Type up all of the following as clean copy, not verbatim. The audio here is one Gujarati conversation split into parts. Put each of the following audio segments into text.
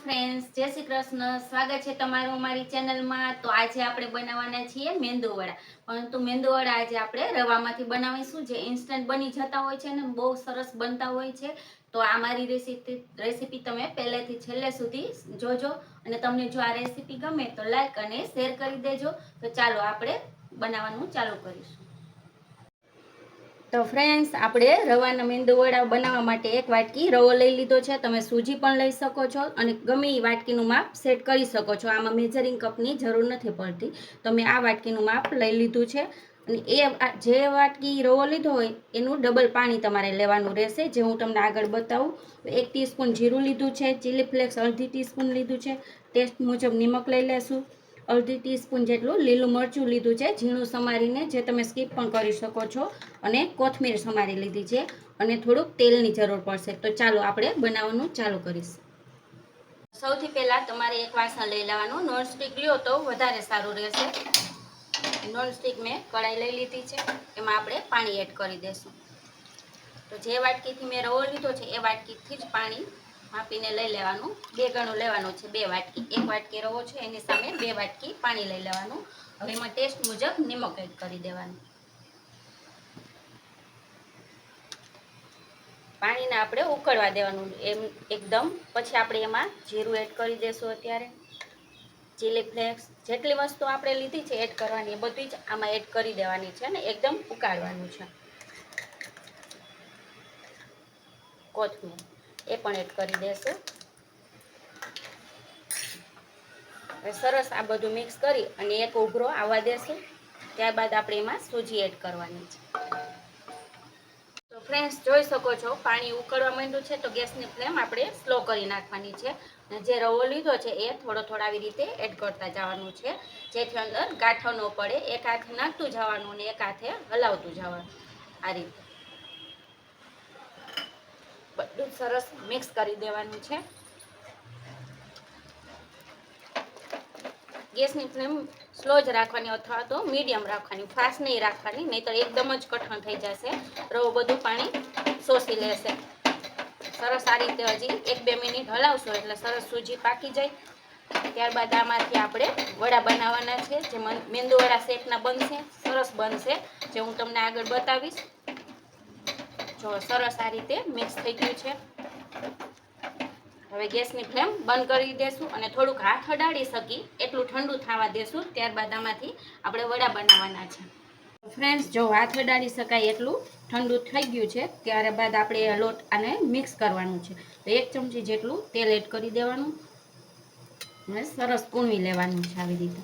ફ્રેન્ડ્સ, જય શ્રી કૃષ્ણ. સ્વાગત છે તમારું અમારી ચેનલમાં. તો આજે આપણે બનાવવાના છીએ મેંદુવડા. પરંતુ મેંદુવડા આજે આપણે રવામાંથી બનાવીશું, જે ઇન્સ્ટન્ટ બની જતા હોય છે ને બહુ સરસ બનતા હોય છે. તો આ મારી રેસીપી તમે પહેલેથી છેલ્લે સુધી જોજો. અને તમને જો આ રેસીપી ગમે તો લાઈક અને શેર કરી દેજો. તો ચાલો આપણે બનાવવાનું ચાલુ કરીશું. તો ફ્રેન્ડ્સ, આપણે રવાના મેંદુવડા બનાવવા માટે એક વાટકી રવો લઈ લીધો છે. તમે સૂજી પણ લઈ શકો છો અને ગમે એ વાટકીનું માપ સેટ કરી શકો છો. આમાં મેજરિંગ કપની જરૂર નથી પડતી. તો મેં આ વાટકીનું માપ લઈ લીધું છે. અને જે વાટકી રવો લીધો હોય એનું ડબલ પાણી તમારે લેવાનું રહેશે, જે હું તમને આગળ બતાવું. 1 ટીસ્પૂન જીરું લીધું છે, ચીલી ફ્લેક્સ અડધી ટીસ્પૂન લીધું છે, ટેસ્ટ મુજબ નિમક લઈ લેશું, અડધી ટીસ્પૂન જેટલું લીલું મરચું લીધું છે ઝીણું સમારીને, જે તમે સ્કીપ પણ કરી શકો છો, અને કોથમીર સમારી લીધી છે, અને થોડુંક તેલની જરૂર પડશે. તો ચાલો આપણે બનાવવાનું ચાલુ કરીશું. સૌથી પહેલાં તમારે એક વાસણ લઈ લેવાનું. નોનસ્ટિક લ્યો તો વધારે સારું રહેશે. નોનસ્ટિક મેં કઢાઈ લઈ લીધી છે, એમાં આપણે પાણી એડ કરી દઈશું. તો જે વાટકીથી મેં રવો લીધો છે એ વાટકીથી જ પાણી માપીને લઈ લેવાનું. 2 ગણું લેવાનું છે. 2 વાટકી, 1 વાટકી રવો છે એની સામે 2 વાટકી પાણી લઈ લેવાનું. હવે એમાં ટેસ્ટ મુજબ નિમક એડ કરી દેવાનું. પાણીને આપણે ઉકળવા દેવાનું એમ એકદમ. પછી આપણે એમાં જીરું એડ કરી દઈશું. અત્યારે ચીલી ફ્લેક્સ, જેટલી વસ્તુ આપણે લીધી છે એડ કરવાની એ બધી જ આમાં એડ કરી દેવાની છે ને એકદમ ઉકાળવાનું છે. કોથમીર એ પણ એડ કરી દેશું. સરસ આ બધું મિક્સ કરી અને એક ઉભરો આવવા દેશું. ત્યારબાદ આપણે એમાં સૂજી એડ કરવાની છે. તો ફ્રેન્ડ્સ, જોઈ શકો છો પાણી ઉકળવા માંડ્યું છે. તો ગેસની ફ્લેમ આપણે સ્લો કરી નાખવાની છે. અને જે રવો લીધો છે એ થોડો આવી રીતે એડ કરતા જવાનું છે, જેથી અંદર ગાંઠો ન પડે. એક હાથે નાખતું જવાનું અને એક હાથે હલાવતું જવાનું. આ રીતે બધું સરસ મિક્સ કરી દેવાનું છે. ગેસની ફ્લેમ સ્લો જ રાખવાની અથવા તો મીડિયમ રાખવાની, ફાસ્ટ નહીં રાખવાની, નહીંતર એકદમ જ કઠણ થઈ જશે. રવો બધું પાણી શોષી લેશે. સરસ આ રીતે હજી 1-2 મિનિટ હલાવશો એટલે સરસ સૂજી પાકી જાય. ત્યારબાદ આમાંથી આપણે વડા બનાવવાના છે, જે મેંદુવડા શેપના બનશે. સરસ બનશે, જે હું તમને આગળ બતાવીશ. જો સરસ આ રીતે મિક્સ થઈ ગયું છે. હવે ગેસની ફ્લેમ બંધ કરી દેશું અને થોડુંક હાથ અડાડી શકી એટલું ઠંડુ થવા દેશું. ત્યારબાદ આમાંથી આપણે વડા બનાવવાના છે. ફ્રેન્ડ્સ, જો હાથ અડાડી શકાય એટલું ઠંડુ થઈ ગયું છે, ત્યારબાદ આપણે લોટ આને મિક્સ કરવાનું છે. તો 1 ચમચી જેટલું તેલ એડ કરી દેવાનું અને સરસ કૂણવી લેવાનું છે આવી રીતે,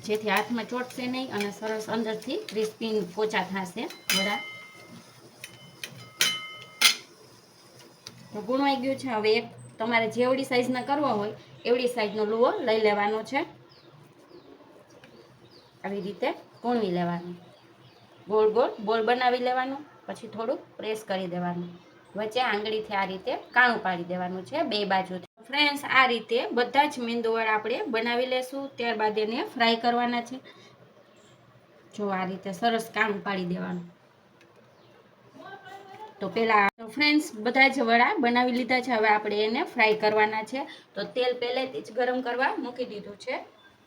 જેથી હાથમાં ચોટશે નહીં અને સરસ અંદરથી ક્રિસ્પી પોચા થશે વડા. તો ગુણવાઈ ગયું છે. હવે એક તમારે જેવડી સાઈઝના કરવા હોય એવડી સાઈઝનો લુવો લઈ લેવાનો છે. આવી રીતે કૂણવી લેવાનું, ગોળ ગોળ બોલ બનાવી લેવાનું. પછી થોડુંક પ્રેસ કરી દેવાનું, વચ્ચે આંગળીથી આ રીતે કાણું પાડી દેવાનું છે 2 બાજુથી. ફ્રેન્ડ્સ, આ રીતે બધા જ મેંદુવડા આપણે બનાવી લેશું. ત્યારબાદ એને ફ્રાય કરવાના છે. જો આ રીતે સરસ કાણું પાડી દેવાનું. તો પહેલાં ફ્રેન્ડ્સ બધા જ વડા બનાવી લીધા છે. હવે આપણે એને ફ્રાય કરવાના છે. તો તેલ પહેલેથી જ ગરમ કરવા મૂકી દીધું છે.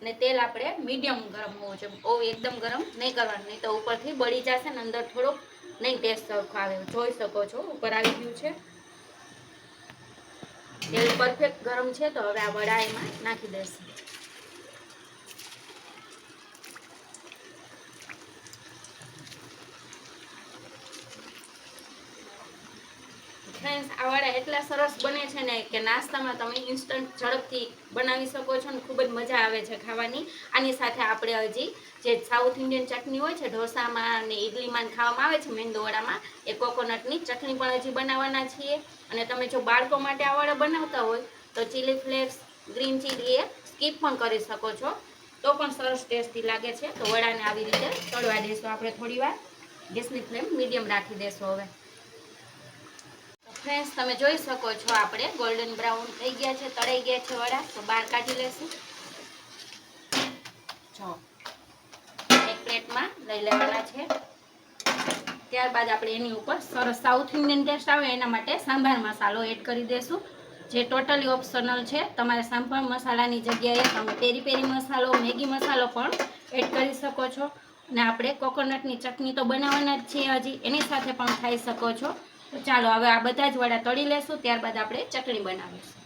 અને તેલ આપણે મીડિયમ ગરમ હોવું જોઈએ, બહુ એકદમ ગરમ નહીં કરવાનું, નહીં તો ઉપરથી બળી જશે ને અંદર થોડોક નહીં ટેસ્ટ સરખો આવે. જોઈ શકો છો ઉપર આવી ગયું છે. તેલ પરફેક્ટ ગરમ છે. તો હવે આ વડા એમાં નાખી દેશું. ફ્રેન્ડ્સ, આ વડા એટલા સરસ બને છે ને કે નાસ્તામાં તમે ઇન્સ્ટન્ટ ઝડપથી બનાવી શકો છો અને ખૂબ જ મજા આવે છે ખાવાની. આની સાથે આપણે હજી જે સાઉથ ઇન્ડિયન ચટણી હોય છે ઢોસામાં અને ઇડલીમાં ખાવામાં આવે છે મેંદુવડામાં, એ કોકોનટની ચટણી પણ હજી બનાવવાના છીએ. અને તમે જો બાળકો માટે આ વડા બનાવતા હોય તો ચીલી ફ્લેક્સ, ગ્રીન ચીલી એ સ્કીપ પણ કરી શકો છો, તો પણ સરસ ટેસ્ટી લાગે છે. તો વડાને આવી રીતે તળવા દઈશું આપણે થોડી વાર. ગેસની ફ્લેમ મીડિયમ રાખી દેશું. હવે ફ્રેન્ડ્સ, તમે જોઈ શકો છો આપણે ગોલ્ડન બ્રાઉન થઈ ગયા છે, તળાઈ ગયા છે વડા. તો બહાર કાઢી લેશું. જો એક પ્લેટમાં લઈ લેવાના છે. ત્યારબાદ આપણે એની ઉપર સરસ સાઉથ ઇન્ડિયન ટેસ્ટ આવે એના માટે સાંભાર મસાલો એડ કરી દઈશું, જે ટોટલી ઓપ્શનલ છે. તમારે સાંભાર મસાલાની જગ્યાએ તમે પેરી પેરી મસાલો, મેગી મસાલો પણ એડ કરી શકો છો. અને આપણે કોકોનટની ચટણી તો બનાવવાના જ છીએ હજી, એની સાથે પણ ખાઈ શકો છો. તો ચાલો હવે આ બધા જ વડા તળી લેશું, ત્યારબાદ આપણે ચટણી બનાવીશું.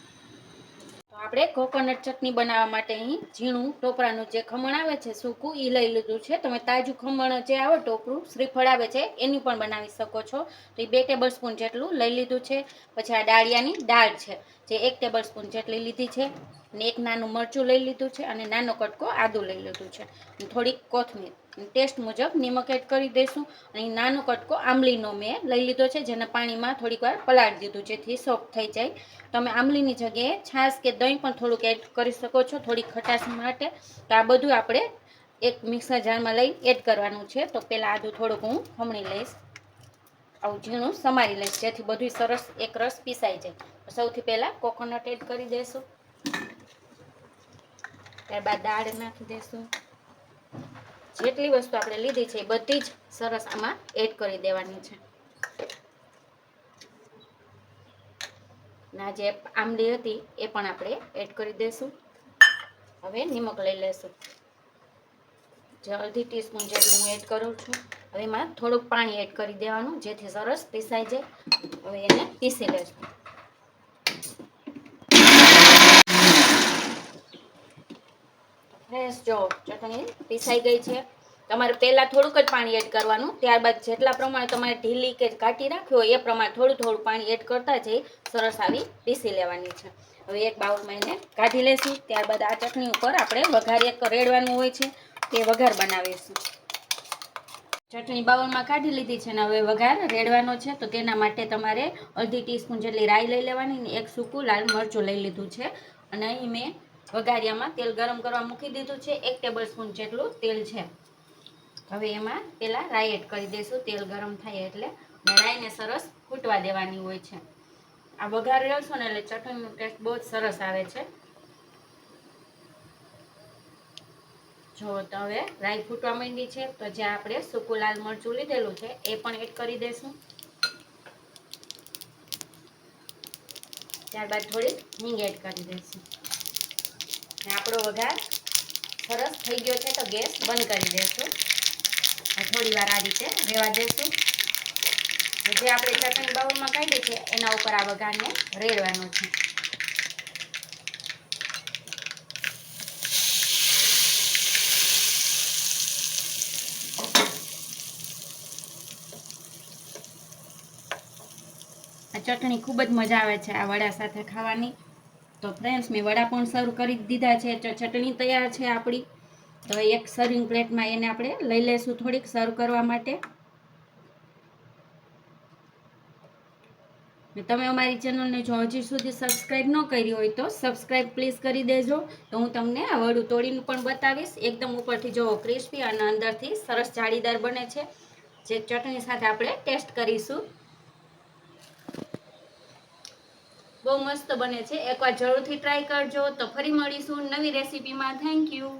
તો આપણે કોકોનટ ચટણી બનાવવા માટે અહીં ઝીણું ટોપરાનું જે ખમણ આવે છે સૂકું એ લઈ લીધું છે. તમે તાજું ખમણ જે આવે ટોપરું શ્રીફળ આવે છે એની પણ બનાવી શકો છો. તો એ 2 ટેબલ સ્પૂન જેટલું લઈ લીધું છે. પછી આ ડાળિયાની દાળ છે જે 1 ટેબલ સ્પૂન જેટલી લીધી છે. અને એક નાનું મરચું લઈ લીધું છે અને નાનો કટકો આદું લઈ લીધું છે. થોડીક કોથમીર, ટેસ્ટ મુજબ નિમક એડ કરી દઈશું. અને નાનો કટકો આંબલીનો મેં લઈ લીધો છે, જેને પાણીમાં થોડીક વાર પલાળી દીધું જેથી સોફ્ટ થઈ જાય. તમે આંબલીની જગ્યાએ છાશ કે દહીં પણ થોડુંક એડ કરી શકો છો થોડીક ખટાશ માટે. તો આ બધું આપણે એક મિક્સર જારમાં લઈ એડ કરવાનું છે. તો પહેલાં આદું થોડુંક હું ખમણી લઈશ, આવું ઝીણું સમારી લઈશ જેથી બધું સરસ એક રસ પીસાઈ જાય. સૌથી પહેલાં કોકોનટ એડ કરી દઈશું, ત્યારબાદ દાળ નાખી દઈશું. જેટલી વસ્તુ આપણે લીધી છે એ બધી જ સરસ આમાં એડ કરી દેવાની છે. ના જે આંબલી હતી એ પણ આપણે એડ કરી દઈશું. હવે નિમક લઈ લેશું, જે અડધી ટીસ્પૂન જેટલું હું એડ કરું છું. હવે એમાં થોડુંક પાણી એડ કરી દેવાનું જેથી સરસ પીસાઈ જાય. હવે એને પીસી લેશું. ફ્રેશ જો ચટણી પીસાઈ ગઈ છે. તમારે પહેલાં થોડુંક જ પાણી એડ કરવાનું, ત્યારબાદ જેટલા પ્રમાણે તમારે ઢીલી કે ઘાટી રાખવી હોય એ પ્રમાણે થોડું થોડું પાણી એડ કરતા જઈ સરસ આવી પીસી લેવાની છે. હવે એક બાઉલમાં એને કાઢી લેશું. ત્યારબાદ આ ચટણી ઉપર આપણે વઘાર એક રેડવાનું હોય છે તે વઘાર બનાવીશું. ચટણી બાઉલમાં કાઢી લીધી છે ને હવે વઘાર રેડવાનો છે. તો તેના માટે તમારે અડધી ટીસ્પૂન જેટલી રાઈ લઈ લેવાની ને એક સૂકું લાલ મરચું લઈ લીધું છે. અને અહીં મેં વઘારિયામાં તેલ ગરમ કરવા મૂકી દીધું છે. 1 ટેબલ સ્પૂન જેટલું તેલ છે. હવે એમાં પહેલાં રાઈ એડ કરી દઈશું તેલ ગરમ થાય એટલે. અને રાઈને સરસ ફૂટવા દેવાની હોય છે. આ વઘાર રહેશો ને એટલે ચટણીનો ટેસ્ટ બહુ જ સરસ આવે છે. જો તો હવે રાઈ ફૂટવા માંડી છે તો જે આપણે સૂકું લાલ મરચું લીધેલું છે એ પણ એડ કરી દઈશું. ત્યારબાદ થોડી હિંગ એડ કરી દઈશું. અને આપણો વઘાર સરસ થઈ ગયો છે તો ગેસ બંધ કરી દઈશું. થોડી વાર આ રીતે રહેવા દઈશું. જે આપણે ચટણી બાઉલમાં કાઢી છે એના ઉપર આ વઘારને રેડવાનો છે. આ ચટણી ખૂબ જ મજા આવે છે આ વડા સાથે ખાવાની. તો ફ્રેન્ડ્સ મેં વડા પણ સર્વ કરી દીધા છે. ચટણી તૈયાર છે આપણી. તો એક સર્વિંગ પ્લેટમાં એને આપણે લઈ લઈશું થોડીક સર્વ કરવા માટે. તમે અમારી ચેનલને જો હજી સુધી સબસ્ક્રાઈબ ન કરી હોય તો સબસ્ક્રાઈબ પ્લીઝ કરી દેજો. તો હું તમને આ વડું તોડીને પણ બતાવીશ. એકદમ ઉપરથી જો ક્રિસ્પી અને અંદરથી સરસ જાળીદાર બને છે, જે ચટણી સાથે આપણે ટેસ્ટ કરીશું. બહુ મસ્ત બને છે. એકવાર જરૂરથી ટ્રાય કરજો. તો ફરી મળીશું નવી રેસીપીમાં. Thank you.